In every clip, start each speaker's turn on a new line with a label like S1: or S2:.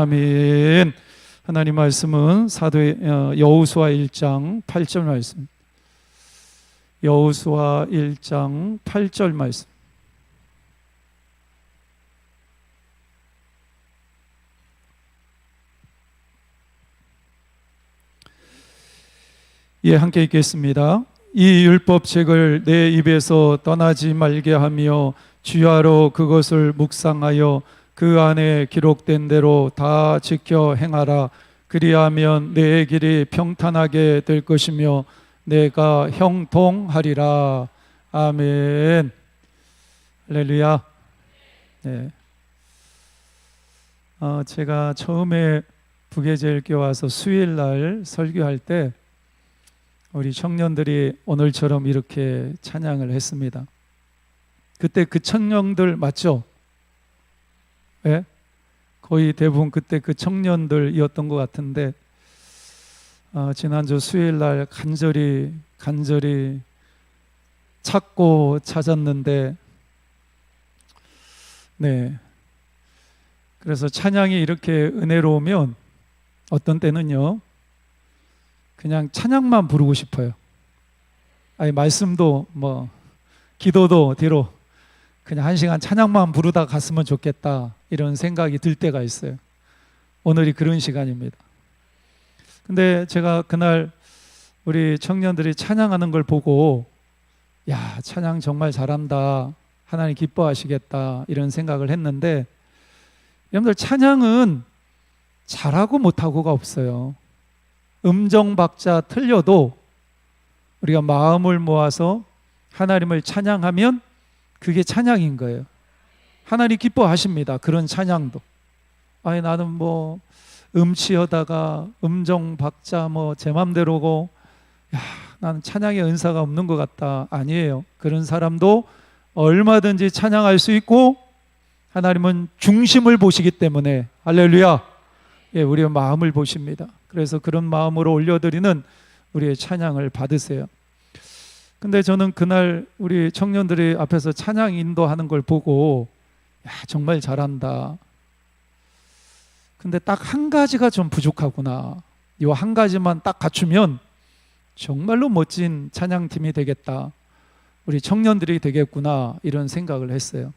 S1: 아멘. 하나님 말씀은 여호수아 1장 8절 말씀. 여호수아 1장 8절 말씀. 예, 함께 읽겠습니다. 이 율법책을 내 입에서 떠나지 말게 하며 주야로 그것을 묵상하여 그 안에 기록된 대로 다 지켜 행하라. 그리하면 내 길이 평탄하게 될 것이며 내가 형통하리라. 아멘. 할렐루야. 네. 제가 처음에 부계제일교회 와서 수요일날 설교할 때 우리 청년들이 오늘처럼 이렇게 찬양을 했습니다. 그때 그 청년들 맞죠? 네? 거의 대부분 그때 그 청년들이었던 것 같은데 지난주 수요일날 간절히 찾고 찾았는데 네, 그래서 찬양이 이렇게 은혜로우면 어떤 때는요 그냥 찬양만 부르고 싶어요. 아니 말씀도 뭐 기도도 뒤로 그냥 1시간 찬양만 부르다 갔으면 좋겠다 이런 생각이 들 때가 있어요. 오늘이 그런 시간입니다. 근데 제가 그날 우리 청년들이 찬양하는 걸 보고 야, 찬양 정말 잘한다, 하나님 기뻐하시겠다 이런 생각을 했는데, 여러분들 찬양은 잘하고 못하고가 없어요. 음정 박자 틀려도 우리가 마음을 모아서 하나님을 찬양하면 그게 찬양인 거예요. 하나님 기뻐하십니다. 그런 찬양도. 아니 나는 뭐 음치하다가 음정 박자 뭐 제 맘대로고 야 나는 찬양의 은사가 없는 것 같다. 아니에요. 그런 사람도 얼마든지 찬양할 수 있고 하나님은 중심을 보시기 때문에 할렐루야. 예, 우리의 마음을 보십니다. 그래서 그런 마음으로 올려드리는 우리의 찬양을 받으세요. 근데 저는 그날 우리 청년들이 앞에서 찬양 인도하는 걸 보고 야 정말 잘한다. 근데 딱 한 가지가 좀 부족하구나. 이 한 가지만 딱 갖추면 정말로 멋진 찬양팀이 되겠다. 우리 청년들이 되겠구나 이런 생각을 했어요.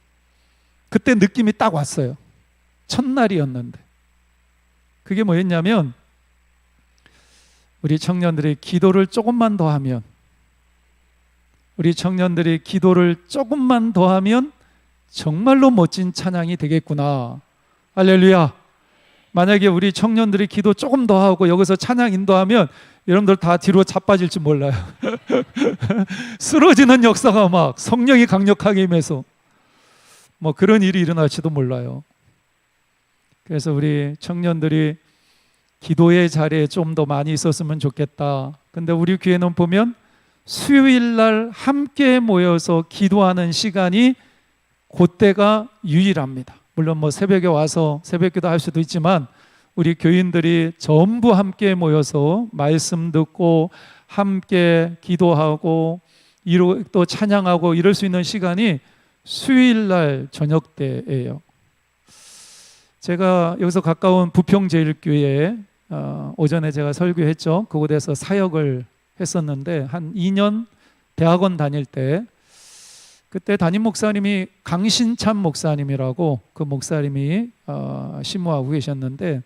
S1: 그때 느낌이 딱 왔어요. 첫날이었는데 그게 뭐였냐면 우리 청년들이 기도를 조금만 더 하면 정말로 멋진 찬양이 되겠구나. 할렐루야. 만약에 우리 청년들이 기도 조금 더 하고 여기서 찬양 인도하면 여러분들 다 뒤로 자빠질지 몰라요. 쓰러지는 역사가 막 성령이 강력하게 임해서 뭐 그런 일이 일어날지도 몰라요. 그래서 우리 청년들이 기도의 자리에 좀 더 많이 있었으면 좋겠다. 근데 우리 교회는 보면 수요일 날 함께 모여서 기도하는 시간이 그때가 유일합니다. 물론 뭐 새벽에 와서 새벽기도 할 수도 있지만 우리 교인들이 전부 함께 모여서 말씀 듣고 함께 기도하고 또 찬양하고 이럴 수 있는 시간이 수요일 날 저녁 때예요. 제가 여기서 가까운 부평제일교회에 오전에 제가 설교했죠. 그곳에서 사역을 했었는데 한 2년 대학원 다닐 때 그때 담임 목사님이 강신참 목사님이라고 그 목사님이 심무하고 계셨는데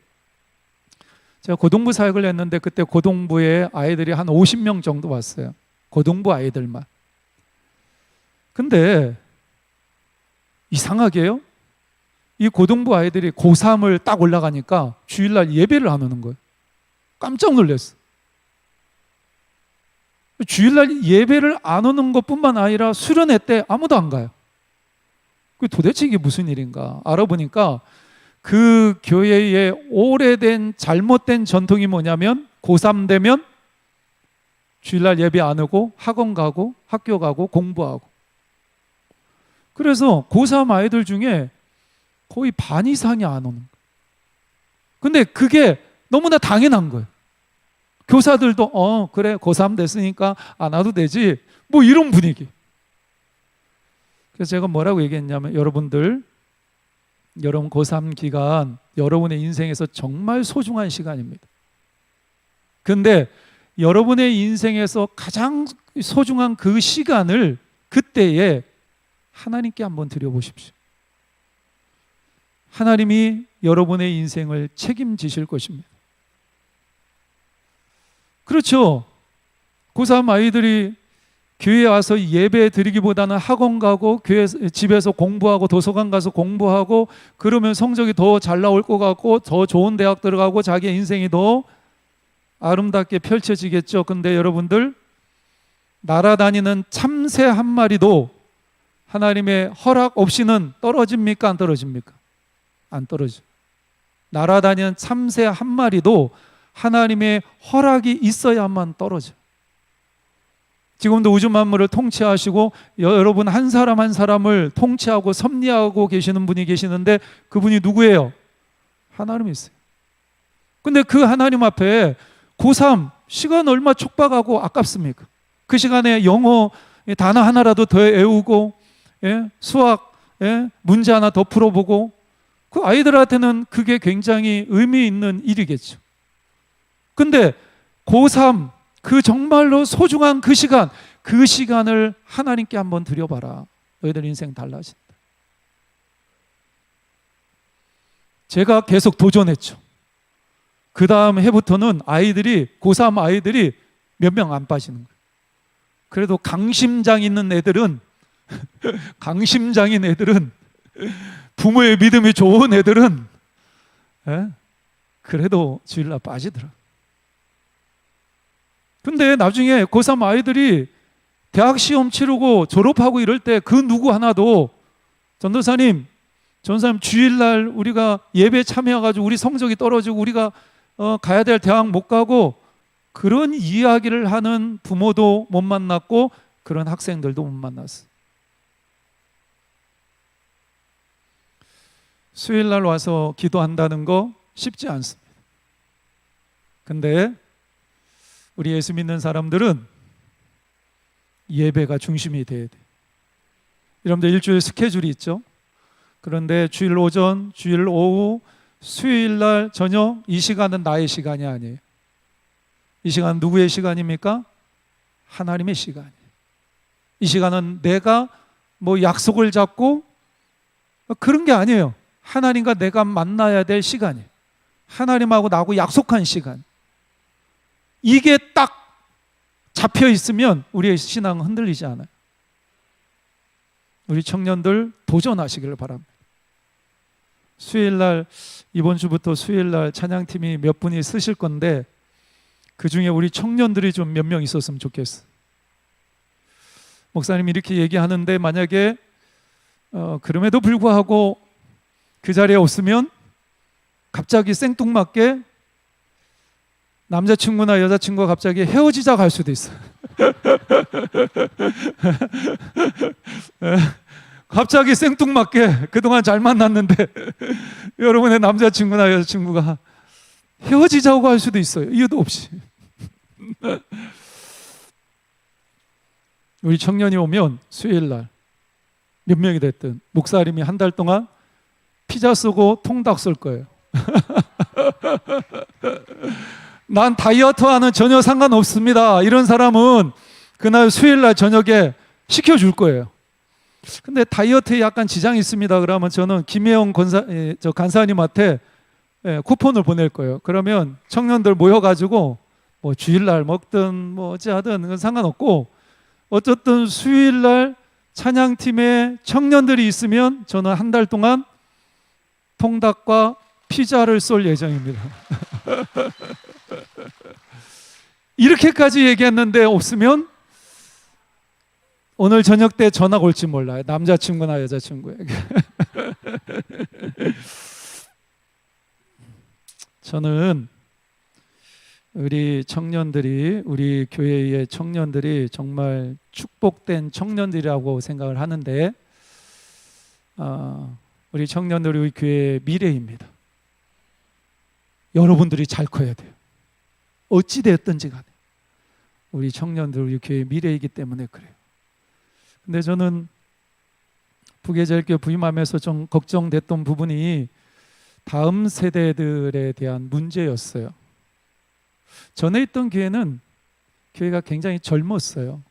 S1: 제가 고등부 사역을 했는데 그때 고등부에 아이들이 한 50명 정도 왔어요. 고등부 아이들만. 근데 이상하게요. 이 고등부 아이들이 고3을 딱 올라가니까 주일날 예배를 안 오는 거예요. 깜짝 놀랐어. 주일날 예배를 안 오는 것뿐만 아니라 수련회 때 아무도 안 가요. 도대체 이게 무슨 일인가 알아보니까 그 교회의 오래된 잘못된 전통이 뭐냐면 고3 되면 주일날 예배 안 오고 학원 가고 학교 가고 공부하고, 그래서 고3 아이들 중에 거의 반 이상이 안 오는 거예요. 근데 그게 너무나 당연한 거예요. 교사들도 그래 고3 됐으니까 안 와도 되지 뭐 이런 분위기. 그래서 제가 뭐라고 얘기했냐면 여러분들 여러분 고3 기간 여러분의 인생에서 정말 소중한 시간입니다. 근데 여러분의 인생에서 가장 소중한 그 시간을 그때에 하나님께 한번 드려보십시오. 하나님이 여러분의 인생을 책임지실 것입니다. 그렇죠. 고3 아이들이 교회에 와서 예배 드리기보다는 학원 가고 집에서 공부하고 도서관 가서 공부하고 그러면 성적이 더 잘 나올 것 같고 더 좋은 대학 들어가고 자기의 인생이 더 아름답게 펼쳐지겠죠. 근데 여러분들, 날아다니는 참새 한 마리도 하나님의 허락 없이는 떨어집니까? 안 떨어집니까? 안 떨어져. 날아다니는 참새 한 마리도 하나님의 허락이 있어야만 떨어져. 지금도 우주 만물을 통치하시고 여러분 한 사람 한 사람을 통치하고 섭리하고 계시는 분이 계시는데 그분이 누구예요? 하나님이 있어요. 근데 그 하나님 앞에 고3 시간 얼마 촉박하고 아깝습니까? 그 시간에 영어 단어 하나라도 더 외우고 수학 문제 하나 더 풀어보고 그 아이들한테는 그게 굉장히 의미 있는 일이겠죠. 근데 고3 그 정말로 소중한 그 시간을 하나님께 한번 드려봐라. 너희들 인생 달라진다. 제가 계속 도전했죠. 그 다음 해부터는 고3 아이들이 몇 명 안 빠지는 거예요. 그래도 강심장 있는 애들은 부모의 믿음이 좋은 애들은 그래도 주일날 빠지더라. 근데 나중에 고3 아이들이 대학 시험 치르고 졸업하고 이럴 때 그 누구 하나도 전도사님 주일날 우리가 예배 참여해가지고 우리 성적이 떨어지고 우리가 가야 될 대학 못 가고 그런 이야기를 하는 부모도 못 만났고 그런 학생들도 못 만났어. 수요일날 와서 기도한다는 거 쉽지 않습니다. 근데 우리 예수 믿는 사람들은 예배가 중심이 돼야 돼. 여러분들 일주일 스케줄이 있죠. 그런데 주일 오전, 주일 오후, 수요일날 저녁 이 시간은 나의 시간이 아니에요. 이 시간은 누구의 시간입니까? 하나님의 시간이에요. 이 시간은 내가 뭐 약속을 잡고 그런 게 아니에요. 하나님과 내가 만나야 될 시간이에요. 하나님하고 나하고 약속한 시간. 이게 딱 잡혀 있으면 우리의 신앙은 흔들리지 않아요. 우리 청년들 도전하시기를 바랍니다. 수요일날 이번 주부터 수요일날 찬양팀이 몇 분이 쓰실 건데 그 중에 우리 청년들이 좀 몇 명 있었으면 좋겠어. 목사님이 이렇게 얘기하는데 만약에 그럼에도 불구하고 그 자리에 없으면 갑자기 생뚱맞게 남자친구나 여자친구가 갑자기 헤어지자고 할 수도 있어요. 갑자기 생뚱맞게 그동안 잘 만났는데 여러분의 남자친구나 여자친구가 헤어지자고 할 수도 있어요. 이유도 없이. 우리 청년이 오면 수요일날 몇 명이 됐든 목사님이 한 달 동안 피자 쏘고 통닭 쏠 거예요. 난 다이어트와는 전혀 상관없습니다. 이런 사람은 그날 수요일날 저녁에 시켜줄 거예요. 근데 다이어트에 약간 지장이 있습니다. 그러면 저는 김혜영 간사님한테 쿠폰을 보낼 거예요. 그러면 청년들 모여가지고 뭐 주일날 먹든 뭐 어찌하든 그건 상관없고 어쨌든 수요일날 찬양팀에 청년들이 있으면 저는 한 달 동안 통닭과 피자를 쏠 예정입니다. 이렇게까지 얘기했는데 없으면 오늘 저녁 때 전화가 올지 몰라요. 남자친구나 여자친구에게. 저는 우리 청년들이, 우리 교회의 청년들이 정말 축복된 청년들이라고 생각을 하는데 우리 청년들이 우리 교회의 미래입니다. 여러분들이 잘 커야 돼요. 어찌 되었든지 간에 우리 청년들, 우리 교회의 미래이기 때문에 그래요. 근데 저는 부계제일교회 부임하면서 좀 걱정됐던 부분이 다음 세대들에 대한 문제였어요. 전에 있던 교회는 교회가 굉장히 젊었어요.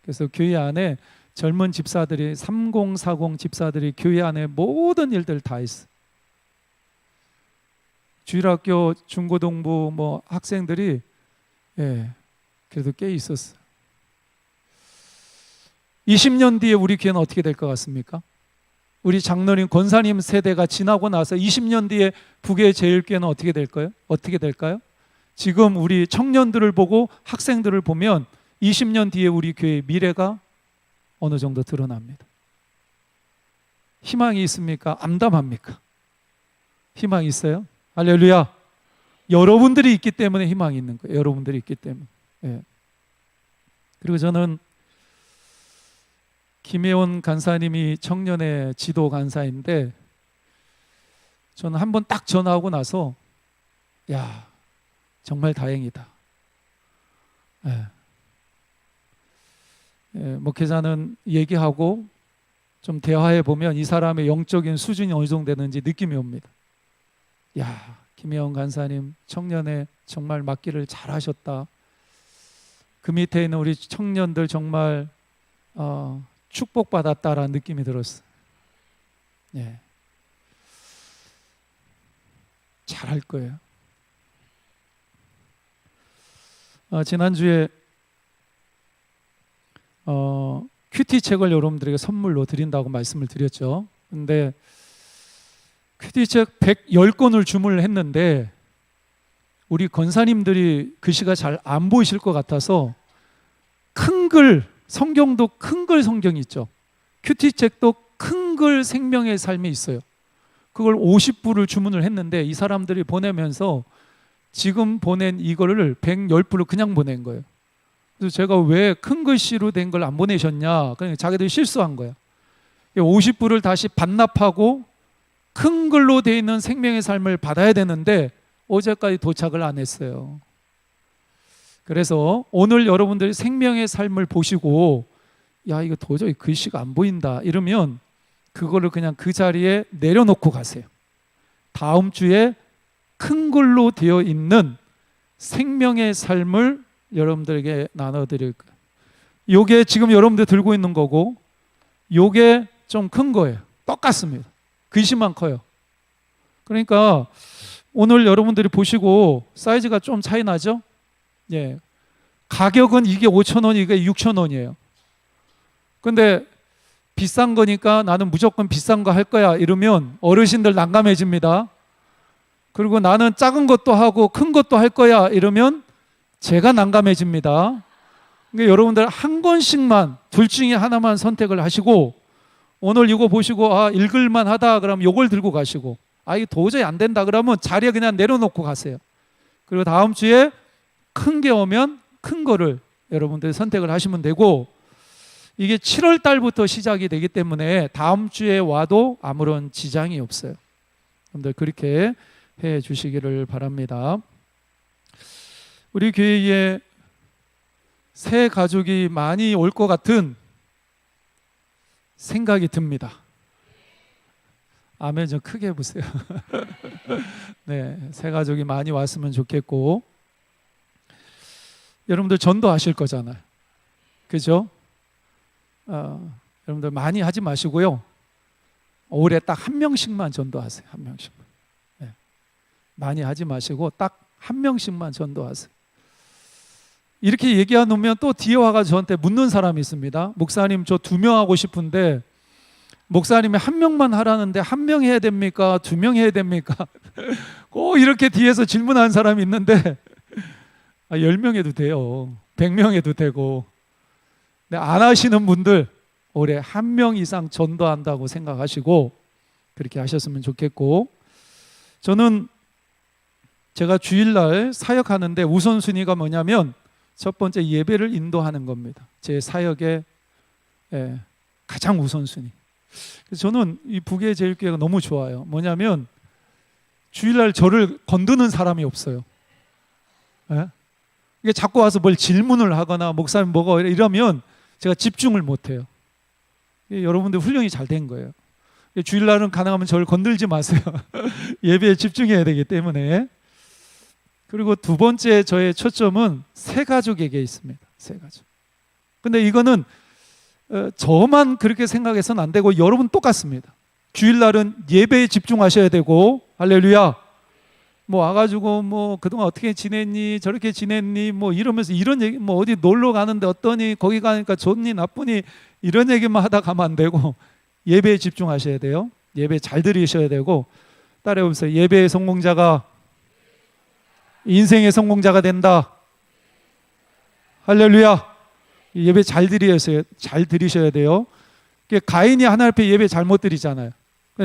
S1: 그래서 교회 안에 젊은 집사들이 3040 집사들이 교회 안에 모든 일들 다 했어요. 주일학교 중고등부 뭐 학생들이 그래도 꽤 있었어요. 20년 뒤에 우리 교회는 어떻게 될 것 같습니까? 우리 장로님, 권사님 세대가 지나고 나서 20년 뒤에 부계제일교회는 어떻게 될까요? 어떻게 될까요? 지금 우리 청년들을 보고 학생들을 보면 20년 뒤에 우리 교회의 미래가 어느 정도 드러납니다. 희망이 있습니까? 암담합니까? 희망이 있어요? 할렐루야. 여러분들이 있기 때문에 희망이 있는 거예요. 여러분들이 있기 때문에. 그리고 저는 김혜원 간사님이 청년의 지도 간사인데, 저는 한번 딱 전화하고 나서 야, 정말 다행이다. 목회자는 얘기하고 좀 대화해 보면 이 사람의 영적인 수준이 어느 정도 되는지 느낌이 옵니다. 야, 김혜원 간사님 청년에 정말 맡기를 잘하셨다. 그 밑에 있는 우리 청년들 정말 축복받았다라는 느낌이 들었어요. 잘할 거예요. 지난주에 큐티 책을 여러분들에게 선물로 드린다고 말씀을 드렸죠. 근데 큐티 책 110권을 주문을 했는데 우리 권사님들이 글씨가 잘 안 보이실 것 같아서 큰 글, 성경도 큰 글 성경이 있죠. 큐티 책도 큰 글 생명의 삶이 있어요. 그걸 50부를 주문을 했는데 이 사람들이 보내면서 지금 보낸 이거를 110부를 그냥 보낸 거예요. 그래서 제가 왜 큰 글씨로 된 걸 안 보내셨냐? 그러니까 자기들이 실수한 거야. 50부를 다시 반납하고 큰 글로 되어 있는 생명의 삶을 받아야 되는데 어제까지 도착을 안 했어요. 그래서 오늘 여러분들이 생명의 삶을 보시고 야, 이거 도저히 글씨가 안 보인다 이러면 그거를 그냥 그 자리에 내려놓고 가세요. 다음 주에 큰 글로 되어 있는 생명의 삶을 여러분들에게 나눠드릴 거예요. 요게 지금 여러분들 들고 있는 거고 요게 좀 큰 거예요. 똑같습니다. 글씨만 커요. 그러니까 오늘 여러분들이 보시고 사이즈가 좀 차이 나죠? 가격은 이게 5,000원, 이게 6,000원이에요. 근데 비싼 거니까 나는 무조건 비싼 거 할 거야 이러면 어르신들 난감해집니다. 그리고 나는 작은 것도 하고 큰 것도 할 거야 이러면 제가 난감해집니다. 그러니까 여러분들 한 권씩만, 둘 중에 하나만 선택을 하시고 오늘 이거 보시고 읽을만 하다 그러면 이걸 들고 가시고 이거 도저히 안 된다 그러면 자리에 그냥 내려놓고 가세요. 그리고 다음 주에 큰 게 오면 큰 거를 여러분들이 선택을 하시면 되고 이게 7월 달부터 시작이 되기 때문에 다음 주에 와도 아무런 지장이 없어요. 여러분들 그렇게 해 주시기를 바랍니다. 우리 교회에 새 가족이 많이 올 것 같은 생각이 듭니다. 아멘 좀 크게 해보세요. 새 가족이 많이 왔으면 좋겠고 여러분들 전도하실 거잖아요. 그죠? 여러분들 많이 하지 마시고요. 올해 딱 한 명씩만 전도하세요. 한 명씩만. 많이 하지 마시고 딱 한 명씩만 전도하세요. 이렇게 얘기해 놓으면 또 뒤에 와가 저한테 묻는 사람이 있습니다. 목사님 저 2명 하고 싶은데 목사님이 1명만 하라는데 1명 해야 됩니까? 2명 해야 됩니까? 꼭 이렇게 뒤에서 질문하는 사람이 있는데 10명 해도 돼요. 100명 해도 되고. 근데 안 하시는 분들 올해 1명 이상 전도한다고 생각하시고 그렇게 하셨으면 좋겠고 저는 제가 주일날 사역하는데 우선순위가 뭐냐면 첫 번째 예배를 인도하는 겁니다. 제 사역의 가장 우선순위. 그래서 저는 이 부계제일교회가 너무 좋아요. 뭐냐면 주일날 저를 건드는 사람이 없어요. 이게 자꾸 와서 뭘 질문을 하거나 목사님 뭐가 이러면 제가 집중을 못해요. 여러분들 훈련이 잘 된 거예요. 주일날은 가능하면 저를 건들지 마세요. 예배에 집중해야 되기 때문에. 그리고 두 번째 저의 초점은 새 가족에게 있습니다. 새 가족. 근데 이거는 저만 그렇게 생각해서는 안 되고 여러분 똑같습니다. 주일날은 예배에 집중하셔야 되고, 할렐루야. 뭐 와가지고 뭐 그동안 어떻게 지냈니, 저렇게 지냈니, 뭐 이러면서 이런 얘기, 뭐 어디 놀러 가는데 어떠니, 거기 가니까 좋니 나쁘니 이런 얘기만 하다 가면 안 되고 예배에 집중하셔야 돼요. 예배 잘 들으셔야 되고. 따라해보세요. 예배의 성공자가 인생의 성공자가 된다. 할렐루야. 예배 잘 들으셔야 돼요. 가인이 하나님 앞에 예배 잘못 드리잖아요.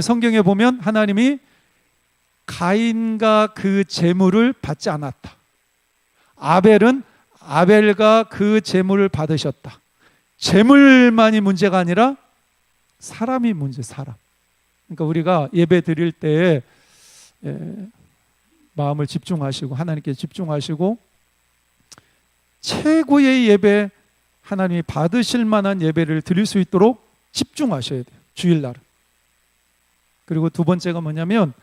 S1: 성경에 보면 하나님이 가인과 그 제물을 받지 않았다. 아벨은 아벨과 그 제물을 받으셨다. 제물만이 문제가 아니라 사람이 문제, 사람. 그러니까 우리가 예배 드릴 때 마음을 집중하시고 하나님께 집중하시고 최고의 예배, 하나님이 받으실 만한 예배를 드릴 수 있도록 집중하셔야 돼요. 주일날은. 그리고 두 번째가 뭐냐면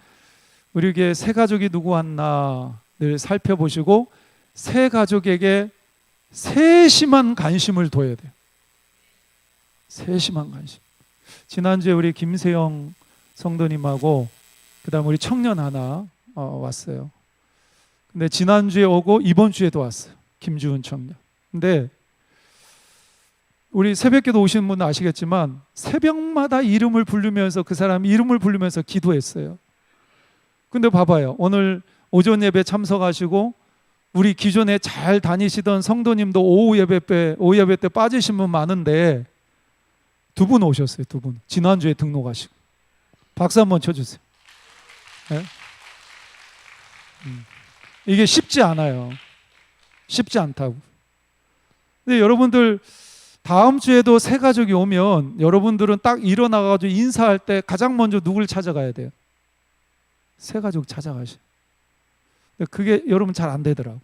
S1: 우리에게 새 가족이 누구 왔나 늘 살펴보시고 새 가족에게 세심한 관심을 둬야 돼요. 세심한 관심. 지난주에 우리 김세영 성도님하고 그다음 우리 청년 하나 왔어요. 근데 지난주에 오고 이번 주에도 왔어요. 김주은 청년. 근데 우리 새벽기도 오시는 분은 아시겠지만 새벽마다 이름을 부르면서 그 사람 이름을 부르면서 기도했어요. 근데 봐봐요. 오늘 오전 예배 참석하시고 우리 기존에 잘 다니시던 성도님도 오후 예배 때 빠지신 분 많은데 두 분 오셨어요. 두 분. 지난주에 등록하시고. 박수 한번 쳐주세요. 네? 이게 쉽지 않아요. 쉽지 않다고. 근데 여러분들 다음 주에도 새 가족이 오면 여러분들은 딱 일어나가지고 인사할 때 가장 먼저 누굴 찾아가야 돼요? 새 가족 찾아가시. 그게 여러분 잘 안 되더라고.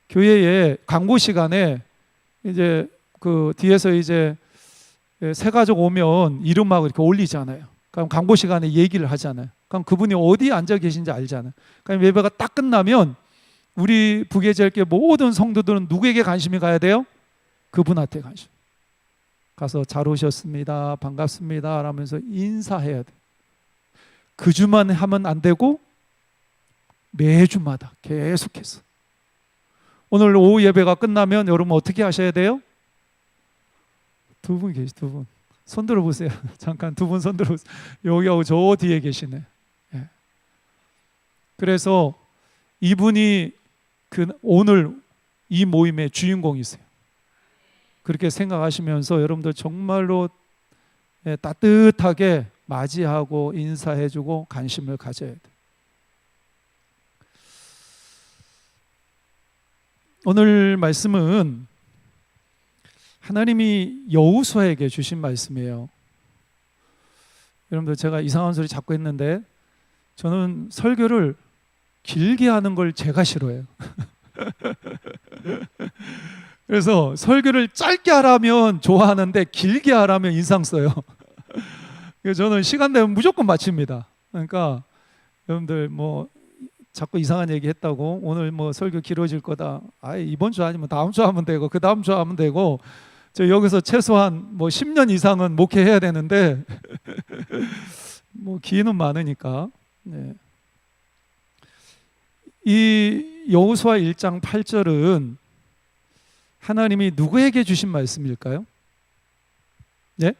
S1: 교회에 광고 시간에 이제 그 뒤에서 이제 새 가족 오면 이름하고 이렇게 올리잖아요. 그럼 광고 시간에 얘기를 하잖아요. 그럼 그분이 어디 앉아 계신지 알잖아요. 그럼 예배가 딱 끝나면 우리 부계절교 모든 성도들은 누구에게 관심이 가야 돼요? 그분한테 관심. 가서 잘 오셨습니다. 반갑습니다. 라면서 인사해야 돼. 그 주만 하면 안 되고 매주마다 계속해서. 오늘 오후 예배가 끝나면 여러분 어떻게 하셔야 돼요? 두 분 계시, 두 분. 손 들어보세요. 잠깐 두 분 손 들어보세요. 여기하고 저 뒤에 계시네. 예. 그래서 이분이 오늘 이 모임의 주인공이세요. 그렇게 생각하시면서 여러분들 정말로 따뜻하게 맞이하고 인사해주고 관심을 가져야 돼요. 오늘 말씀은 하나님이 여호수아에게 주신 말씀이에요. 여러분들 제가 이상한 소리 자꾸 했는데 저는 설교를 길게 하는 걸 제가 싫어해요. 그래서 설교를 짧게 하라면 좋아하는데 길게 하라면 인상 써요. 그래서 저는 시간 되면 무조건 마칩니다. 그러니까 여러분들 뭐 자꾸 이상한 얘기 했다고 오늘 뭐 설교 길어질 거다. 아예 이번 주 아니면 다음 주 하면 되고 그 다음 주 하면 되고 저 여기서 최소한 뭐 10년 이상은 목회해야 되는데 뭐 기회는 많으니까. 네. 이 여호수아 1장 8절은 하나님이 누구에게 주신 말씀일까요? 네?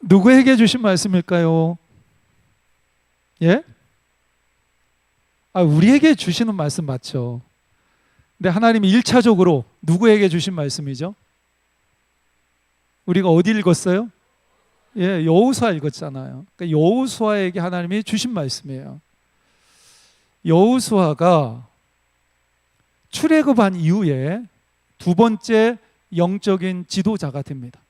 S1: 누구에게 주신 말씀일까요? 예? 우리에게 주시는 말씀 맞죠? 근데 하나님이 1차적으로 누구에게 주신 말씀이죠? 우리가 어디 읽었어요? 예, 여호수아 읽었잖아요. 그러니까 여호수아에게 하나님이 주신 말씀이에요. 여호수아가 출애굽한 이후에 두 번째 영적인 지도자가 됩니다.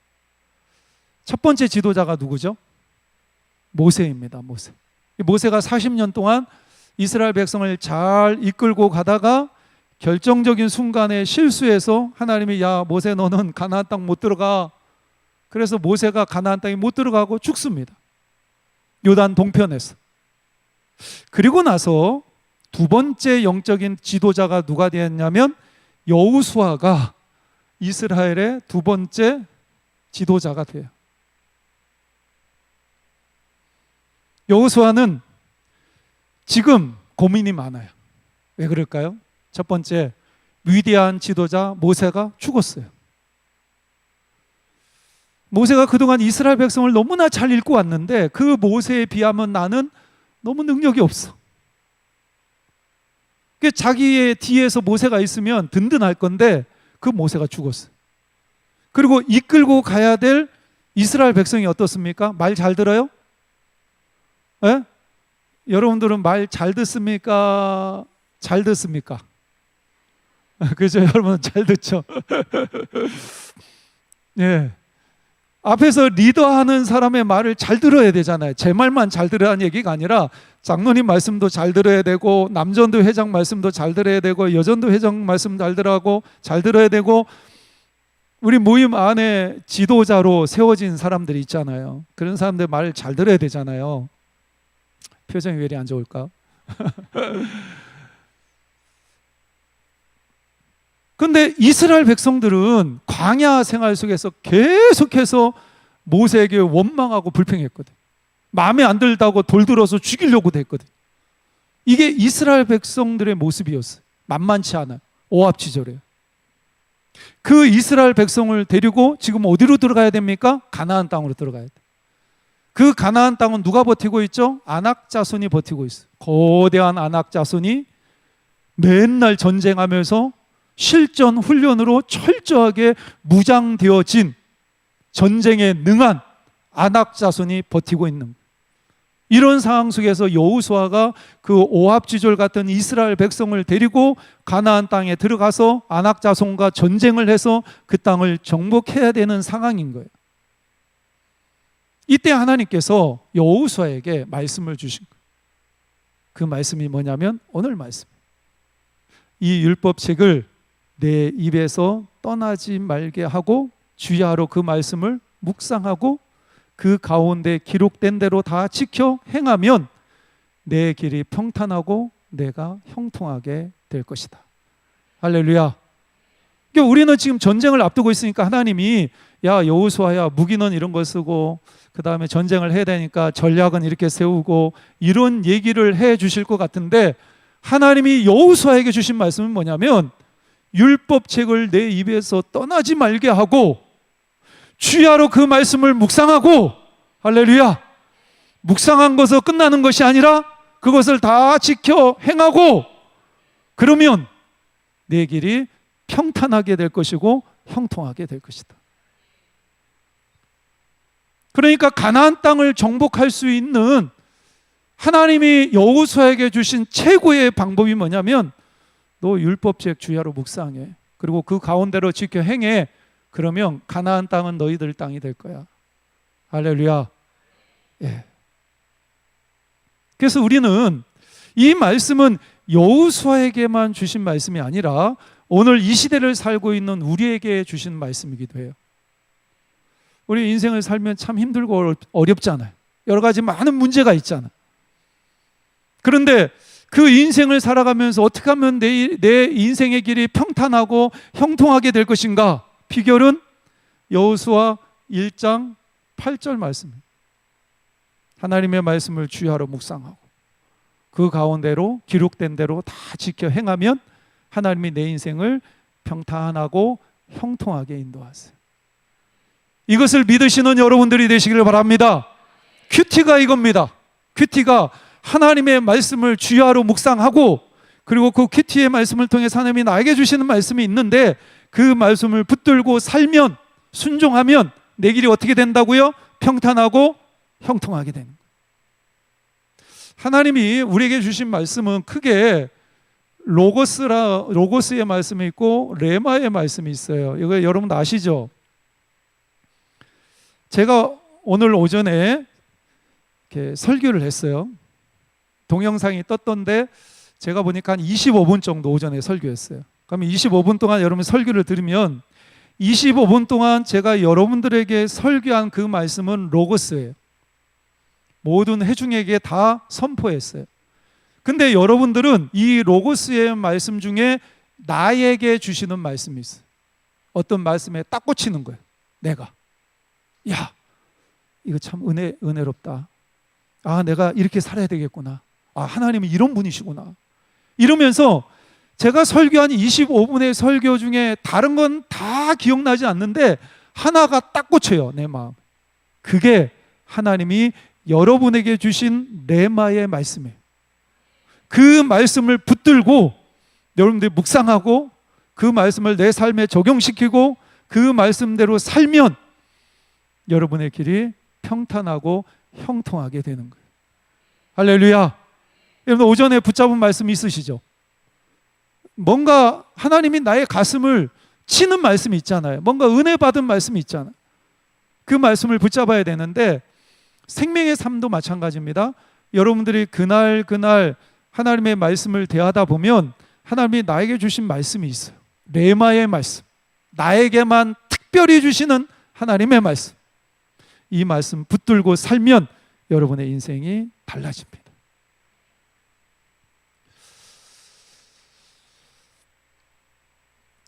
S1: 첫 번째 지도자가 누구죠? 모세입니다. 모세가 40년 동안 이스라엘 백성을 잘 이끌고 가다가 결정적인 순간에 실수해서 하나님이 야 모세 너는 가나안 땅 못 들어가. 그래서 모세가 가나안 땅에 못 들어가고 죽습니다. 요단 동편에서. 그리고 나서 두 번째 영적인 지도자가 누가 되었냐면 여호수아가 이스라엘의 두 번째 지도자가 돼요. 여호수아는 지금 고민이 많아요. 왜 그럴까요? 첫 번째, 위대한 지도자 모세가 죽었어요. 모세가 그동안 이스라엘 백성을 너무나 잘 읽고 왔는데 그 모세에 비하면 나는 너무 능력이 없어. 자기의 뒤에서 모세가 있으면 든든할 건데 그 모세가 죽었어요. 그리고 이끌고 가야 될 이스라엘 백성이 어떻습니까? 말 잘 들어요? 예? 여러분들은 말 잘 듣습니까? 잘 듣습니까? 그죠? 여러분 잘 듣죠? 예. 앞에서 리더하는 사람의 말을 잘 들어야 되잖아요. 제 말만 잘 들으라는 얘기가 아니라 장로님 말씀도 잘 들어야 되고 남전도 회장 말씀도 잘 들어야 되고 여전도 회장 말씀 잘 들어야 되고 우리 모임 안에 지도자로 세워진 사람들이 있잖아요. 그런 사람들 말을 잘 들어야 되잖아요. 표정이 왜 이리 안 좋을까? 근데 이스라엘 백성들은 광야 생활 속에서 계속해서 모세에게 원망하고 불평했거든. 마음에 안 들다고 돌 들어서 죽이려고도 했거든. 이게 이스라엘 백성들의 모습이었어요. 만만치 않아요. 오합지졸이에요. 그 이스라엘 백성을 데리고 지금 어디로 들어가야 됩니까? 가나안 땅으로 들어가야 돼. 그 가나안 땅은 누가 버티고 있죠? 아낙 자손이 버티고 있어요. 거대한 아낙 자손이 맨날 전쟁하면서 실전 훈련으로 철저하게 무장되어진 전쟁에 능한 아낙 자손이 버티고 있는 이런 상황 속에서 여호수아가 그 오합지졸 같은 이스라엘 백성을 데리고 가나안 땅에 들어가서 아낙 자손과 전쟁을 해서 그 땅을 정복해야 되는 상황인 거예요. 이때 하나님께서 여호수아에게 말씀을 주신 거예요. 그 말씀이 뭐냐면 오늘 말씀. 이 율법책을 내 입에서 떠나지 말게 하고 주야로 그 말씀을 묵상하고 그 가운데 기록된 대로 다 지켜 행하면 내 길이 평탄하고 내가 형통하게 될 것이다. 할렐루야. 그러니까 우리는 지금 전쟁을 앞두고 있으니까 하나님이 야 여호수아야 무기는 이런 거 쓰고 그 다음에 전쟁을 해야 되니까 전략은 이렇게 세우고 이런 얘기를 해 주실 것 같은데 하나님이 여호수아에게 주신 말씀은 뭐냐면 율법책을 내 입에서 떠나지 말게 하고 주야로 그 말씀을 묵상하고 할렐루야 묵상한 것으로 끝나는 것이 아니라 그것을 다 지켜 행하고 그러면 내 길이 평탄하게 될 것이고 형통하게 될 것이다. 그러니까 가나안 땅을 정복할 수 있는 하나님이 여호수아에게 주신 최고의 방법이 뭐냐면 너 율법책 주야로 묵상해. 그리고 그 가운데로 지켜 행해. 그러면 가나안 땅은 너희들 땅이 될 거야. 할렐루야. 예. 그래서 우리는 이 말씀은 여호수아에게만 주신 말씀이 아니라 오늘 이 시대를 살고 있는 우리에게 주신 말씀이기도 해요. 우리 인생을 살면 참 힘들고 어렵잖아요. 여러 가지 많은 문제가 있잖아요. 그런데 그 인생을 살아가면서 어떻게 하면 내 인생의 길이 평탄하고 형통하게 될 것인가? 비결은 여호수아 1장 8절 말씀입니다. 하나님의 말씀을 주야로 묵상하고 그 가운데로 기록된 대로 다 지켜 행하면 하나님이 내 인생을 평탄하고 형통하게 인도하세요. 이것을 믿으시는 여러분들이 되시기를 바랍니다. 큐티가 이겁니다. 큐티가 하나님의 말씀을 주야로 묵상하고 그리고 그 큐티의 말씀을 통해서 하나님이 나에게 주시는 말씀이 있는데 그 말씀을 붙들고 살면 순종하면 내 길이 어떻게 된다고요? 평탄하고 형통하게 되는 거예요. 하나님이 우리에게 주신 말씀은 크게 로고스의 말씀이 있고 레마의 말씀이 있어요. 이거 여러분 아시죠? 제가 오늘 오전에 이렇게 설교를 했어요. 동영상이 떴던데 제가 보니까 한 25분 정도 오전에 설교했어요. 그러면 25분 동안 여러분 설교를 들으면 25분 동안 제가 여러분들에게 설교한 그 말씀은 로고스예요. 모든 회중에게 다 선포했어요. 근데 여러분들은 이 로고스의 말씀 중에 나에게 주시는 말씀이 있어요. 어떤 말씀에 딱 꽂히는 거예요. 내가 야, 이거 참 은혜롭다. 아, 내가 이렇게 살아야 되겠구나. 아, 하나님은 이런 분이시구나. 이러면서 제가 설교한 25분의 설교 중에 다른 건 다 기억나지 않는데 하나가 딱 꽂혀요, 내 마음. 그게 하나님이 여러분에게 주신 레마의 말씀이에요. 그 말씀을 붙들고 여러분들이 묵상하고 그 말씀을 내 삶에 적용시키고 그 말씀대로 살면 여러분의 길이 평탄하고 형통하게 되는 거예요. 할렐루야. 여러분 오전에 붙잡은 말씀 있으시죠? 뭔가 하나님이 나의 가슴을 치는 말씀이 있잖아요. 뭔가 은혜 받은 말씀이 있잖아요. 그 말씀을 붙잡아야 되는데 생명의 삶도 마찬가지입니다. 여러분들이 그날 하나님의 말씀을 대하다 보면 하나님이 나에게 주신 말씀이 있어요. 레마의 말씀, 나에게만 특별히 주시는 하나님의 말씀. 이 말씀 붙들고 살면 여러분의 인생이 달라집니다.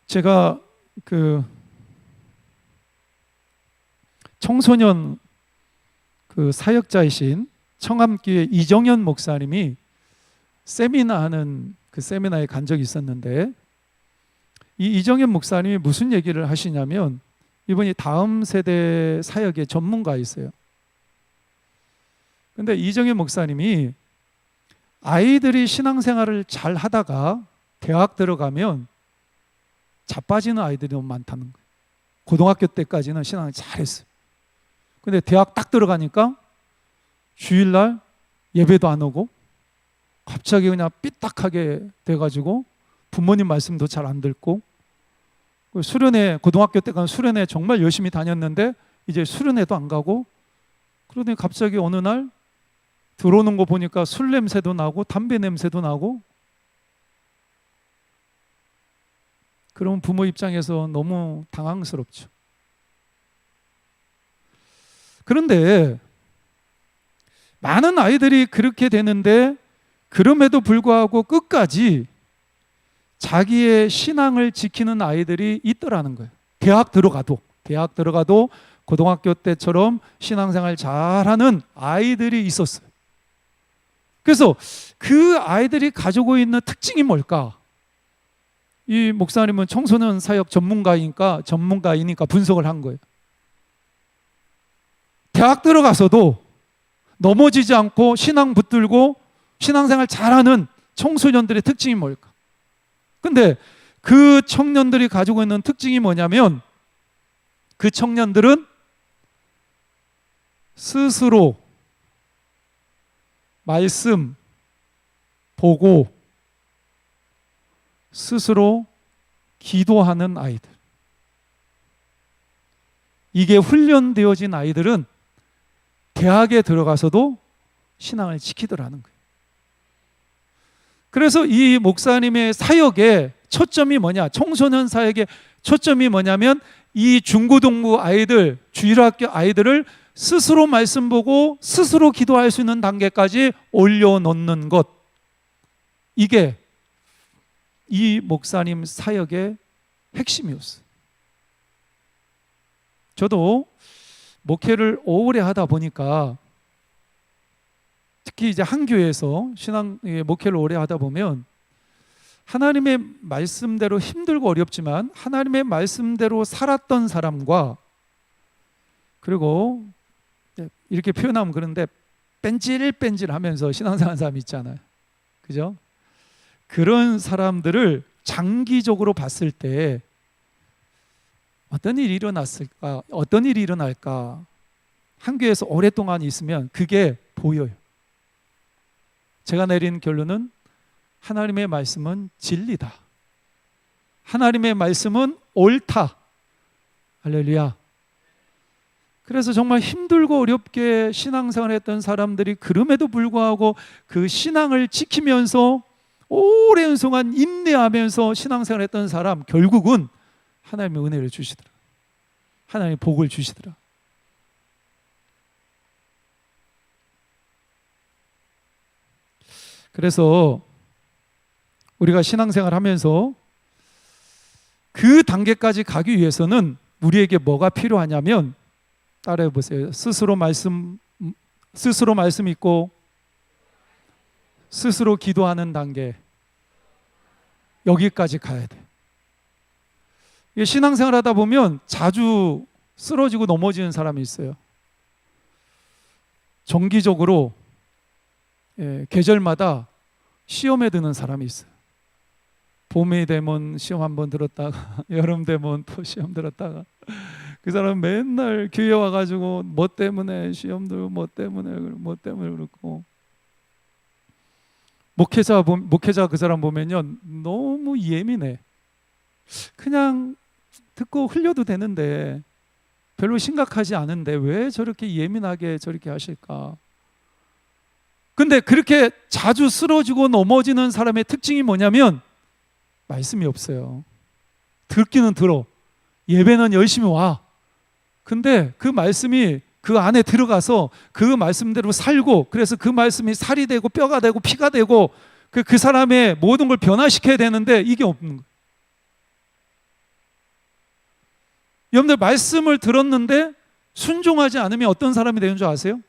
S1: 제가 그 청소년 그 사역자이신 청암교회 이정현 목사님이 세미나 하는 그 세미나에 간 적이 있었는데 이 이정현 목사님이 무슨 얘기를 하시냐면 이분이 다음 세대 사역의 전문가이세요. 근데 이정현 목사님이 아이들이 신앙생활을 잘 하다가 대학 들어가면 자빠지는 아이들이 너무 많다는 거예요. 고등학교 때까지는 신앙을 잘했어요. 근데 대학 딱 들어가니까 주일날 예배도 안 오고 갑자기 그냥 삐딱하게 돼가지고 부모님 말씀도 잘 안 듣고 수련회, 고등학교 때까지 수련회 정말 열심히 다녔는데 이제 수련회도 안 가고 그러더니 갑자기 어느 날 들어오는 거 보니까 술 냄새도 나고 담배 냄새도 나고 그러면 부모 입장에서 너무 당황스럽죠. 그런데 많은 아이들이 그렇게 되는데 그럼에도 불구하고 끝까지 자기의 신앙을 지키는 아이들이 있더라는 거예요. 대학 들어가도 고등학교 때처럼 신앙생활 잘하는 아이들이 있었어요. 그래서 그 아이들이 가지고 있는 특징이 뭘까? 이 목사님은 청소년 사역 전문가이니까 분석을 한 거예요. 대학 들어가서도 넘어지지 않고 신앙 붙들고 신앙생활 잘하는 청소년들의 특징이 뭘까? 근데 그 청년들이 가지고 있는 특징이 뭐냐면 그 청년들은 스스로 말씀 보고 스스로 기도하는 아이들. 이게 훈련되어진 아이들은 대학에 들어가서도 신앙을 지키더라는 거예요. 그래서 이 목사님의 사역의 초점이 뭐냐? 청소년 사역의 초점이 뭐냐면 이 중고등부 아이들, 주일학교 아이들을 스스로 말씀 보고 스스로 기도할 수 있는 단계까지 올려놓는 것. 이게 이 목사님 사역의 핵심이었어요. 저도 목회를 오래 하다 보니까 특히 이제 한 교회에서 신앙 목회를 오래 하다 보면 하나님의 말씀대로 힘들고 어렵지만 하나님의 말씀대로 살았던 사람과 그리고 이렇게 표현하면 그런데 뺀질뺀질하면서 신앙생활하는 사람이 있잖아요. 그죠? 그런 사람들을 장기적으로 봤을 때 어떤 일이 일어났을까? 어떤 일이 일어날까? 한 교회에서 오랫동안 있으면 그게 보여요. 제가 내린 결론은 하나님의 말씀은 진리다. 하나님의 말씀은 옳다. 할렐루야. 그래서 정말 힘들고 어렵게 신앙생활을 했던 사람들이 그럼에도 불구하고 그 신앙을 지키면서 오랜 동안 인내하면서 신앙생활 했던 사람 결국은 하나님의 은혜를 주시더라. 하나님의 복을 주시더라. 그래서 우리가 신앙생활 하면서 그 단계까지 가기 위해서는 우리에게 뭐가 필요하냐면, 따라해 보세요. 스스로 말씀 읽고 스스로 기도하는 단계, 여기까지 가야 돼. 신앙생활 하다 보면 자주 쓰러지고 넘어지는 사람이 있어요. 정기적으로 계절마다 시험에 드는 사람이 있어요. 봄이 되면 시험 한번 들었다가 여름 되면 또 시험 들었다가, 그 사람은 맨날 교회 와가지고 뭐 때문에 시험 들고 뭐 때문에 그렇고, 목회자 그 사람 보면요 너무 예민해. 그냥 듣고 흘려도 되는데 별로 심각하지 않은데 왜 저렇게 예민하게 저렇게 하실까? 근데 그렇게 자주 쓰러지고 넘어지는 사람의 특징이 뭐냐면 말씀이 없어요. 듣기는 들어, 예배는 열심히 와. 근데 그 말씀이 그 안에 들어가서 그 말씀대로 살고, 그래서 그 말씀이 살이 되고 뼈가 되고 피가 되고 그 사람의 모든 걸 변화시켜야 되는데 이게 없는 거예요. 여러분들 말씀을 들었는데 순종하지 않으면 어떤 사람이 되는 줄 아세요?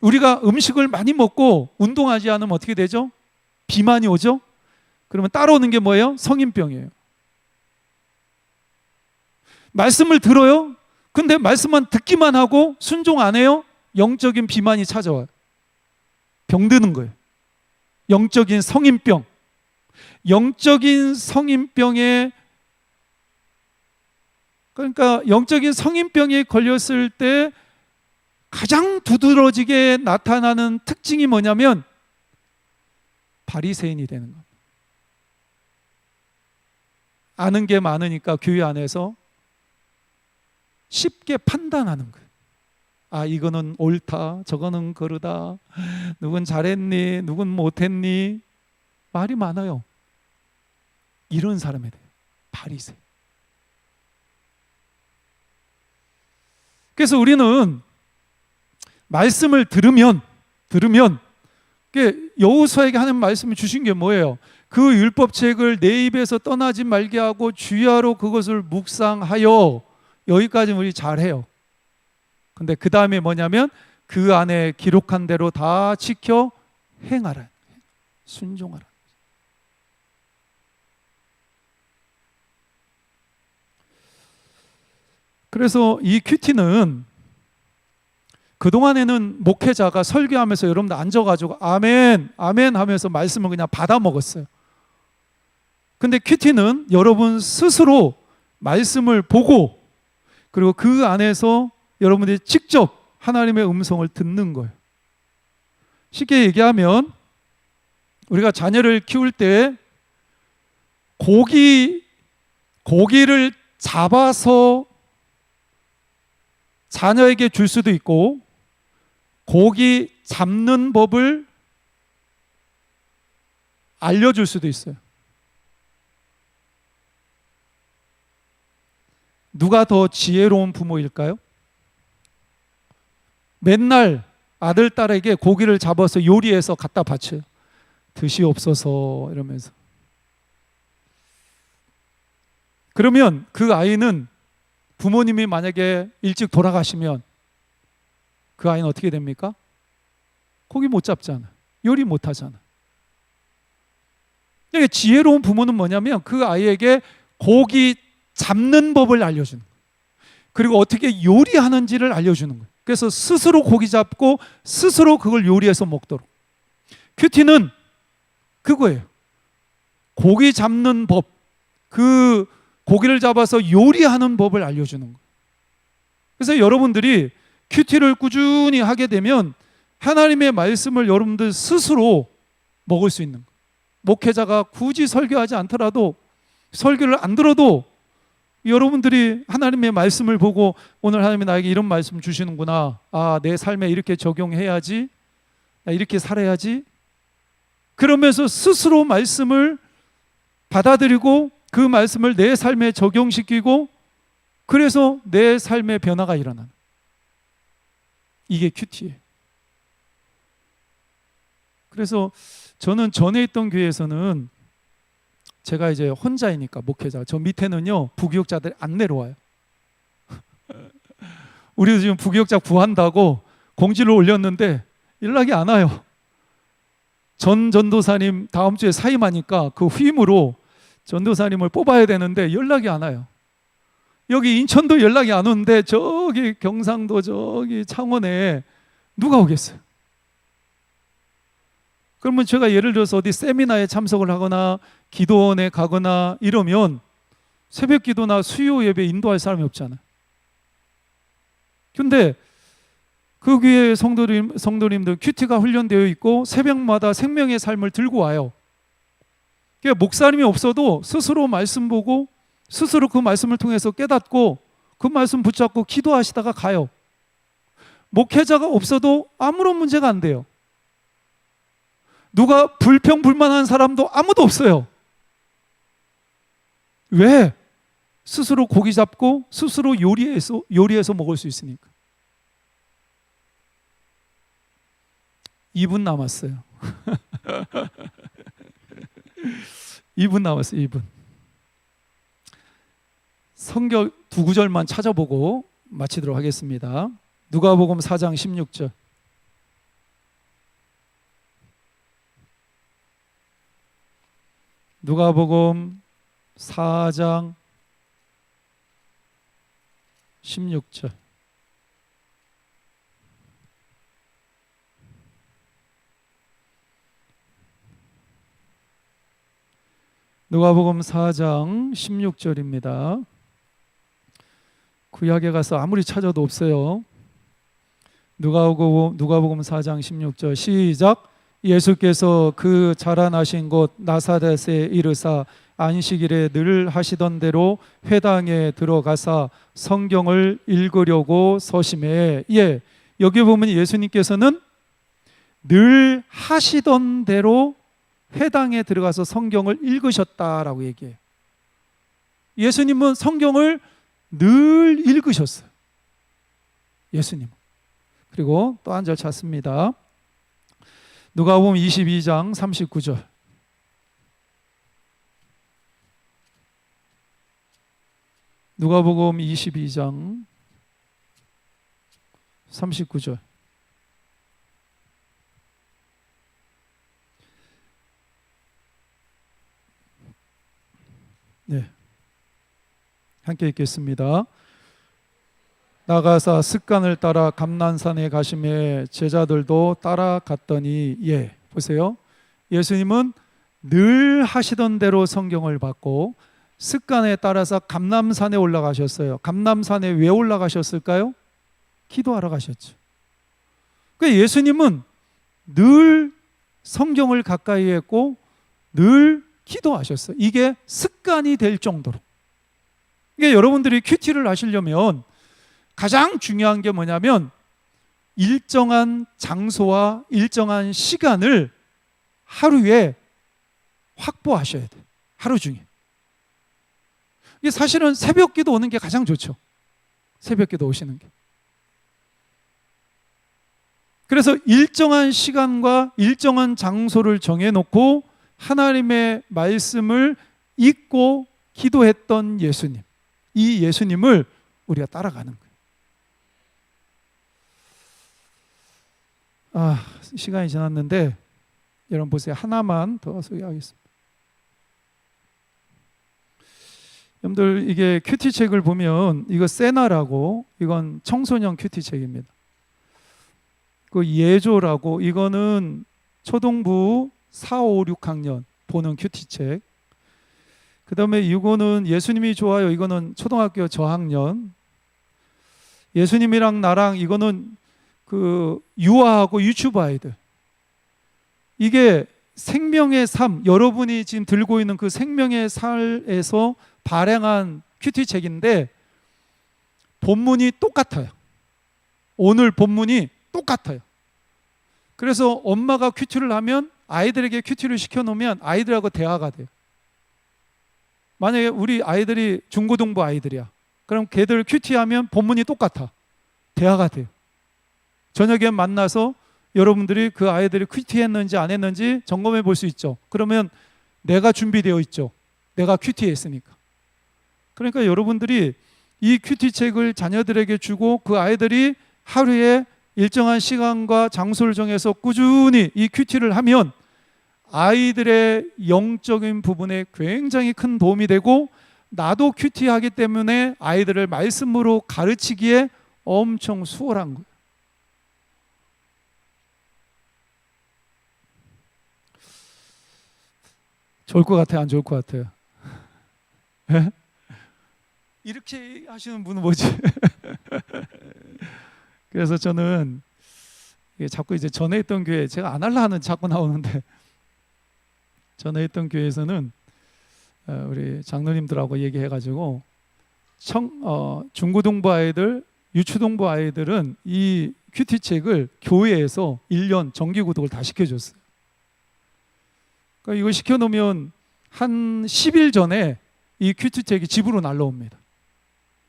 S1: 우리가 음식을 많이 먹고 운동하지 않으면 어떻게 되죠? 비만이 오죠? 그러면 따라오는 게 뭐예요? 성인병이에요. 말씀을 들어요? 근데 말씀만 듣기만 하고 순종 안 해요? 영적인 비만이 찾아와요. 병드는 거예요. 영적인 성인병. 영적인 성인병에, 그러니까 영적인 성인병에 걸렸을 때 가장 두드러지게 나타나는 특징이 뭐냐면 바리새인이 되는 겁니다. 아는 게 많으니까 교회 안에서 쉽게 판단하는 거예요. 아, 이거는 옳다, 저거는 그르다, 누군 잘했니, 누군 못했니, 말이 많아요. 이런 사람에 대해 바리새인. 그래서 우리는 말씀을 들으면 여호수아에게 하는 말씀을 주신 게 뭐예요? 그 율법책을 내 입에서 떠나지 말게 하고 주야로 그것을 묵상하여. 여기까지는 우리 잘해요. 근데 그 다음에 뭐냐면 그 안에 기록한 대로 다 지켜 행하라, 순종하라. 그래서 이 큐티는 그동안에는 목회자가 설교하면서 여러분들 앉아가지고 아멘 아멘 하면서 말씀을 그냥 받아 먹었어요. 근데 큐티는 여러분 스스로 말씀을 보고, 그리고 그 안에서 여러분들이 직접 하나님의 음성을 듣는 거예요. 쉽게 얘기하면 우리가 자녀를 키울 때 고기를 잡아서 자녀에게 줄 수도 있고, 고기 잡는 법을 알려줄 수도 있어요. 누가 더 지혜로운 부모일까요? 맨날 아들, 딸에게 고기를 잡아서 요리해서 갖다 바쳐요. 드시옵소서 이러면서. 그러면 그 아이는 부모님이 만약에 일찍 돌아가시면 그 아이는 어떻게 됩니까? 고기 못 잡잖아. 요리 못 하잖아. 그러니까 지혜로운 부모는 뭐냐면 그 아이에게 고기 잡는 법을 알려주는 거예요. 그리고 어떻게 요리하는지를 알려주는 거예요. 그래서 스스로 고기 잡고 스스로 그걸 요리해서 먹도록. 큐티는 그거예요. 고기 잡는 법, 그 고기를 잡아서 요리하는 법을 알려주는 거예요. 그래서 여러분들이 큐티를 꾸준히 하게 되면 하나님의 말씀을 여러분들 스스로 먹을 수 있는 거예요. 목회자가 굳이 설교하지 않더라도, 설교를 안 들어도 여러분들이 하나님의 말씀을 보고 오늘 하나님이 나에게 이런 말씀 주시는구나, 아, 내 삶에 이렇게 적용해야지, 이렇게 살아야지, 그러면서 스스로 말씀을 받아들이고 그 말씀을 내 삶에 적용시키고 그래서 내 삶의 변화가 일어나는, 이게 큐티예요. 그래서 저는 전에 있던 교회에서는 제가 이제 혼자이니까 목회자, 저 밑에는요 부교육자들이 안 내려와요. 우리도 지금 부교육자 구한다고 공지를 올렸는데 연락이 안 와요. 전 전도사님 다음 주에 사임하니까 그 후임으로 전도사님을 뽑아야 되는데 연락이 안 와요. 여기 인천도 연락이 안 오는데 저기 경상도 저기 창원에 누가 오겠어요? 그러면 제가 예를 들어서 어디 세미나에 참석을 하거나 기도원에 가거나 이러면 새벽 기도나 수요 예배 인도할 사람이 없잖아요. 근데 그 교회 성도님들 큐티가 훈련되어 있고 새벽마다 생명의 삶을 들고 와요. 그러니까 목사님이 없어도 스스로 말씀 보고 스스로 그 말씀을 통해서 깨닫고 그 말씀 붙잡고 기도하시다가 가요. 목회자가 없어도 아무런 문제가 안 돼요. 누가 불평불만한 사람도 아무도 없어요. 왜? 스스로 고기 잡고 스스로 요리해서 먹을 수 있으니까. 2분 남았어요. 2분 남았어요. 2분. 성경 두 구절만 찾아보고 마치도록 하겠습니다. 누가복음 4장 16절. 누가복음 4장 16절. 누가복음 4장 16절입니다. 구약에 가서 아무리 찾아도 없어요. 누가복음 4장 16절 시작. 예수께서 그 자라나신 곳 나사렛에 이르사 안식일에 늘 하시던 대로 회당에 들어가사 성경을 읽으려고 서심해. 예, 여기 보면 예수님께서는 늘 하시던 대로 회당에 들어가서 성경을 읽으셨다라고 얘기해요. 예수님은 성경을 늘 읽으셨어요. 예수님은. 그리고 또 한 절 찾습니다. 누가복음 22장 39절. 누가복음 22장 39절. 네, 함께 읽겠습니다. 나가사 습관을 따라 감난산에 가심에 제자들도 따라갔더니. 예, 보세요. 예수님은 늘 하시던 대로 성경을 받고 습관에 따라서 감람산에 올라가셨어요. 감람산에 왜 올라가셨을까요? 기도하러 가셨죠. 그러니까 예수님은 늘 성경을 가까이 했고 늘 기도하셨어요. 이게 습관이 될 정도로. 그러니까 여러분들이 큐티를 하시려면 가장 중요한 게 뭐냐면 일정한 장소와 일정한 시간을 하루에 확보하셔야 돼요. 하루 중에. 이게 사실은 새벽 기도 오는 게 가장 좋죠. 새벽 기도 오시는 게. 그래서 일정한 시간과 일정한 장소를 정해놓고 하나님의 말씀을 읽고 기도했던 예수님. 이 예수님을 우리가 따라가는 거예요. 시간이 지났는데 여러분 보세요. 하나만 더 소개하겠습니다. 여러분들 이게 큐티 책을 보면 이거 세나라고, 이건 청소년 큐티 책입니다. 그 예조라고, 이거는 초등부 4, 5, 6학년 보는 큐티 책. 그 다음에 이거는 예수님이 좋아요. 이거는 초등학교 저학년. 예수님이랑 나랑, 이거는 그 유아하고 유치부 아이들. 이게 생명의 삶, 여러분이 지금 들고 있는 그 생명의 삶에서 발행한 큐티 책인데 본문이 똑같아요. 오늘 본문이 똑같아요. 그래서 엄마가 큐티를 하면 아이들에게 큐티를 시켜놓으면 아이들하고 대화가 돼요. 만약에 우리 아이들이 중고등부 아이들이야. 그럼 걔들 큐티하면 본문이 똑같아. 대화가 돼요. 저녁에 만나서 여러분들이 그 아이들이 큐티했는지 안 했는지 점검해 볼 수 있죠. 그러면 내가 준비되어 있죠. 내가 큐티했으니까. 그러니까 여러분들이 이 큐티 책을 자녀들에게 주고 그 아이들이 하루에 일정한 시간과 장소를 정해서 꾸준히 이 큐티를 하면 아이들의 영적인 부분에 굉장히 큰 도움이 되고, 나도 큐티하기 때문에 아이들을 말씀으로 가르치기에 엄청 수월한 거예요. 좋을 것 같아요, 안 좋을 것 같아요? 네? 이렇게 하시는 분은 뭐지? 그래서 저는 자꾸 이제 전에 있던 교회, 제가 안 할라 하는 자꾸 나오는데, 전에 있던 교회에서는 우리 장로님들하고 얘기해가지고 중고등부 아이들, 유초등부 아이들은 이 큐티 책을 교회에서 1년 정기 구독을 다 시켜줬어요. 그러니까 이거 시켜놓으면 한 10일 전에 이 큐티 책이 집으로 날라옵니다.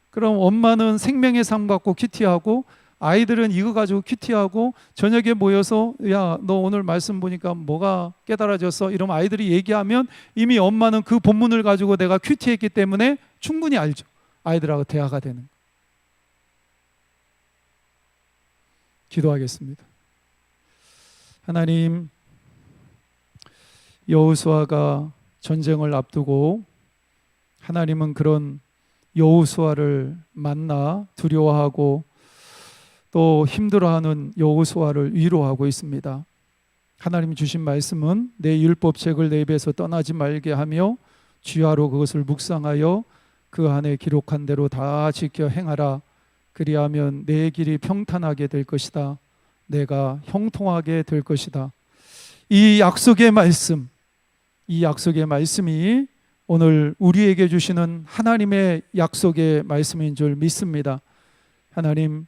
S1: 그럼 엄마는 생명의 삶 갖고 큐티하고, 아이들은 이거 가지고 큐티하고, 저녁에 모여서 야, 너 오늘 말씀 보니까 뭐가 깨달아졌어? 이러면 아이들이 얘기하면 이미 엄마는 그 본문을 가지고 내가 큐티했기 때문에 충분히 알죠. 아이들하고 대화가 되는 거. 기도하겠습니다. 하나님, 여호수아가 전쟁을 앞두고 하나님은 그런 여호수아를 만나 두려워하고 또 힘들어하는 여호수아를 위로하고 있습니다. 하나님 주신 말씀은 내 율법책을 내 입에서 떠나지 말게 하며 주야로 그것을 묵상하여 그 안에 기록한 대로 다 지켜 행하라. 그리하면 내 길이 평탄하게 될 것이다. 내가 형통하게 될 것이다. 이 약속의 말씀, 이 약속의 말씀이 오늘 우리에게 주시는 하나님의 약속의 말씀인 줄 믿습니다. 하나님,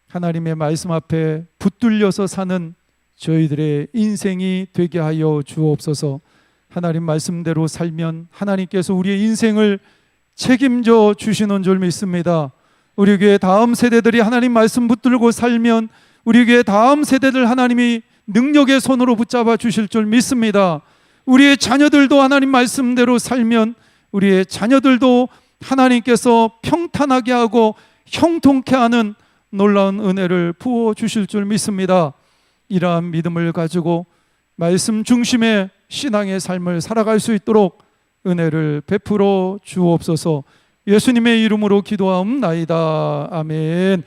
S1: 하나님의 말씀 앞에 붙들려서 사는 저희들의 인생이 되게 하여 주옵소서. 하나님 말씀대로 살면 하나님께서 우리의 인생을 책임져 주시는 줄 믿습니다. 우리 교회 다음 세대들이 하나님 말씀 붙들고 살면 우리 교회 다음 세대들 하나님이 능력의 손으로 붙잡아 주실 줄 믿습니다. 우리의 자녀들도 하나님 말씀대로 살면 우리의 자녀들도 하나님께서 평탄하게 하고 형통케 하는 놀라운 은혜를 부어 주실 줄 믿습니다. 이러한 믿음을 가지고 말씀 중심의 신앙의 삶을 살아갈 수 있도록 은혜를 베풀어 주옵소서. 예수님의 이름으로 기도하옵나이다. 아멘.